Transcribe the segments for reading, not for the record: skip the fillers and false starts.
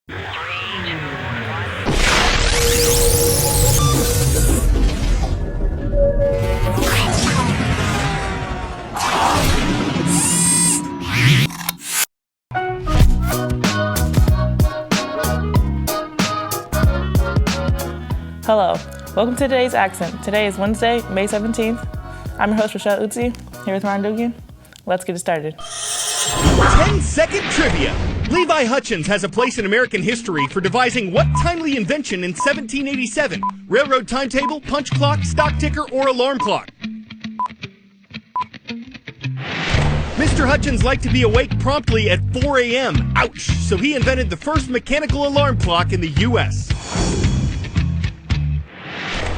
Hello, welcome to today's Accent. Today is Wednesday, May 17th. I'm your host, Rochelle Utzi, here with Ryan Dugan. Let's get it started. 10-second trivia. Levi Hutchins has a place in American history for devising what timely invention in 1787? Railroad timetable, punch clock, stock ticker, or alarm clock? Mr. Hutchins liked to be awake promptly at 4 a.m. Ouch! So he invented the first mechanical alarm clock in the U.S.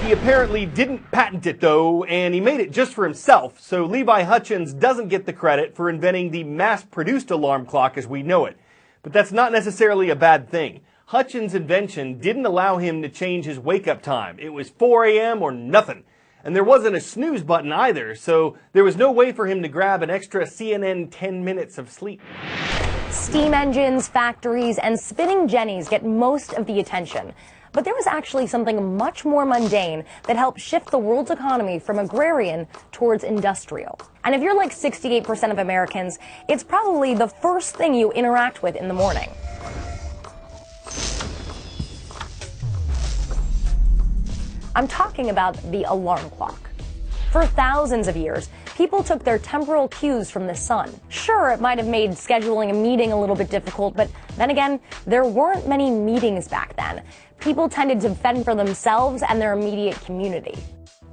He apparently didn't patent it, though, and he made it just for himself, so Levi Hutchins doesn't get the credit for inventing the mass-produced alarm clock as we know it. But that's not necessarily a bad thing. Hutchins' invention didn't allow him to change his wake-up time. It was 4 a.m. or nothing. And there wasn't a snooze button either, so there was no way for him to grab an extra CNN 10 minutes of sleep. Steam engines, factories, and spinning jennies get most of the attention. But there was actually something much more mundane that helped shift the world's economy from agrarian towards industrial. And if you're like 68% of Americans, it's probably the first thing you interact with in the morning. I'm talking about the alarm clock. For thousands of years, people took their temporal cues from the sun. Sure, it might have made scheduling a meeting a little bit difficult, but then again, there weren't many meetings back then. People tended to fend for themselves and their immediate community.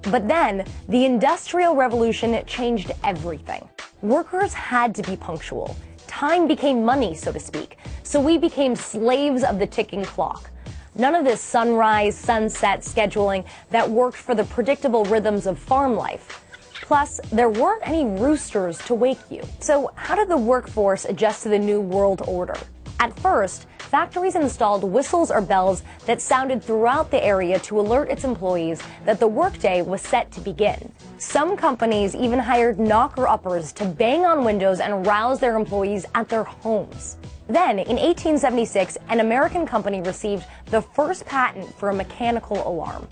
But then, the Industrial Revolution changed everything. Workers had to be punctual. Time became money, so to speak, so we became slaves of the ticking clock. None of this sunrise, sunset scheduling that worked for the predictable rhythms of farm life. Plus, there weren't any roosters to wake you. So how did the workforce adjust to the new world order? At first, factories installed whistles or bells that sounded throughout the area to alert its employees that the workday was set to begin. Some companies even hired knocker-uppers to bang on windows and rouse their employees at their homes. Then, in 1876, an American company received the first patent for a mechanical alarm.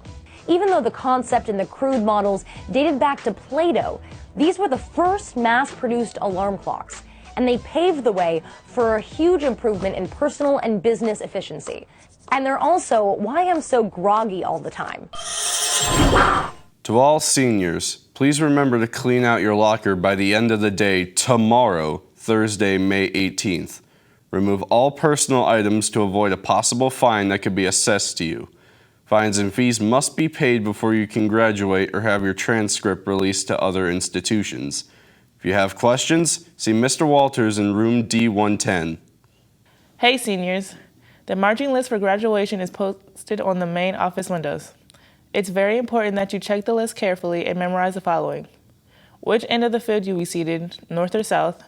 Even though the concept and the crude models dated back to Plato, these were the first mass-produced alarm clocks, and they paved the way for a huge improvement in personal and business efficiency. And they're also why I'm so groggy all the time. To all seniors, please remember to clean out your locker by the end of the day tomorrow, Thursday, May 18th. Remove all personal items to avoid a possible fine that could be assessed to you. Fines and fees must be paid before you can graduate or have your transcript released to other institutions. If you have questions, see Mr. Walters in room D110. Hey seniors, the marching list for graduation is posted on the main office windows. It's very important that you check the list carefully and memorize the following: which end of the field you will be seated, north or south,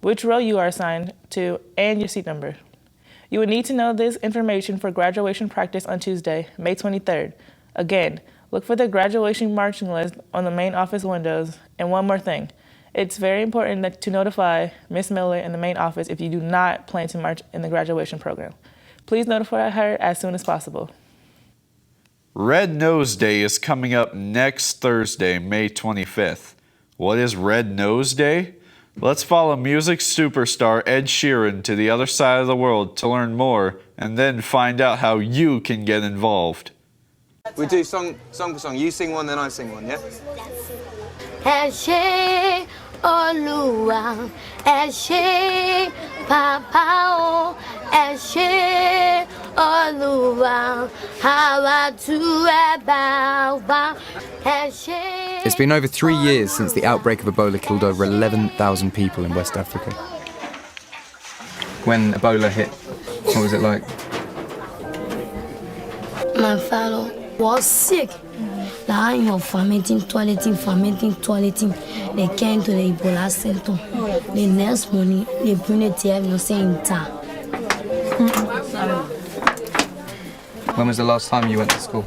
which row you are assigned to, and your seat number. You will need to know this information for graduation practice on Tuesday, May 23rd. Again, look for the graduation marching list on the main office windows. And one more thing, it's very important to notify Miss Miller in the main office if you do not plan to march in the graduation program. Please notify her as soon as possible. Red Nose Day is coming up next Thursday, May 25th. What is Red Nose Day? Let's follow music superstar Ed Sheeran to the other side of the world to learn more and then find out how you can get involved. We do song for song. You sing one, then I sing one, yeah? Ẹ ṣé Olúwa, ẹ ṣé Bàbá o, ẹ ṣé Olúwa, àwa dúpẹ́ Bàbá, ẹ ṣé. It's been over 3 years since the outbreak of Ebola killed over 11,000 people in West Africa. When Ebola hit, what was it like? My father was sick. Lying of fermenting, toileting. They came to the Ebola center. The next morning, they bring it to everyone saying ta. When was the last time you went to school?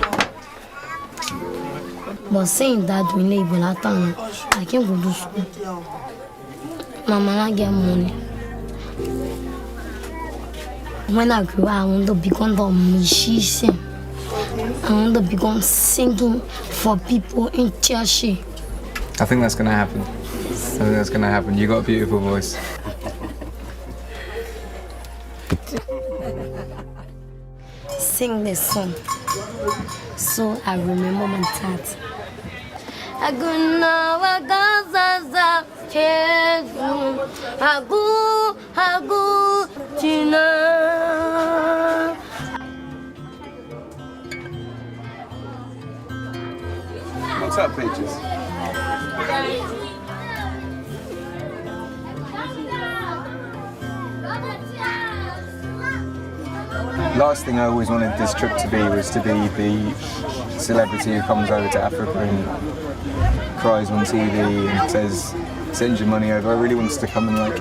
But saying that when they Ebola time, I can't go to school. My mama get money. When I grew up, I want to become a musician. I want to become singing for people in church. I think that's going to happen. You got a beautiful voice. Sing this song so I remember my dad. What's up, Peaches? Last thing I always wanted this trip to be was to be the celebrity who comes over to Africa and cries on TV and says, send your money over. I really wanted to come and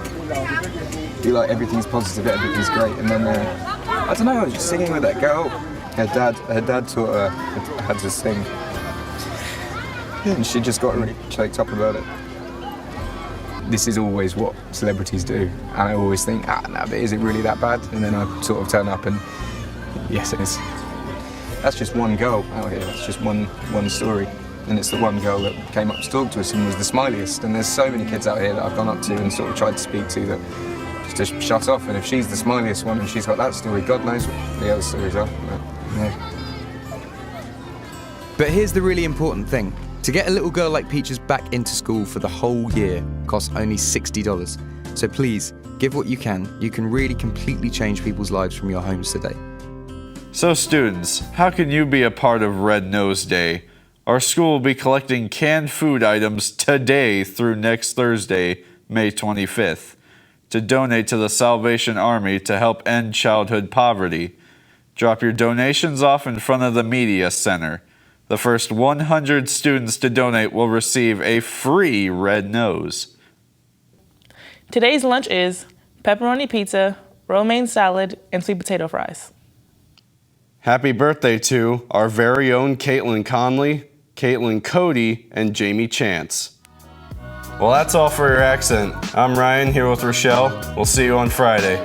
be like everything's positive, everything's great. And then, I don't know, I was just singing with that girl. Her dad taught her how to sing. And she just got really choked up about it. This is always what celebrities do. And I always think, no, but is it really that bad? And then I sort of turn up and, yes, it is. That's just one girl out here. It's just one story. And it's the one girl that came up to talk to us and was the smiliest. And there's so many kids out here that I've gone up to and sort of tried to speak to that just shut off. And if she's the smiliest one and she's got that story, God knows what the other stories are. But here's the really important thing. To get a little girl like Peaches back into school for the whole year costs only $60. So please, give what you can. You can really completely change people's lives from your homes today. So students, how can you be a part of Red Nose Day? Our school will be collecting canned food items today through next Thursday, May 25th, to donate to the Salvation Army to help end childhood poverty. Drop your donations off in front of the Media Center. The first 100 students to donate will receive a free red nose. Today's lunch is pepperoni pizza, romaine salad, and sweet potato fries. Happy birthday to our very own Caitlin Conley, Caitlin Cody, and Jamie Chance. Well, that's all for your accent. I'm Ryan here with Rochelle. We'll see you on Friday.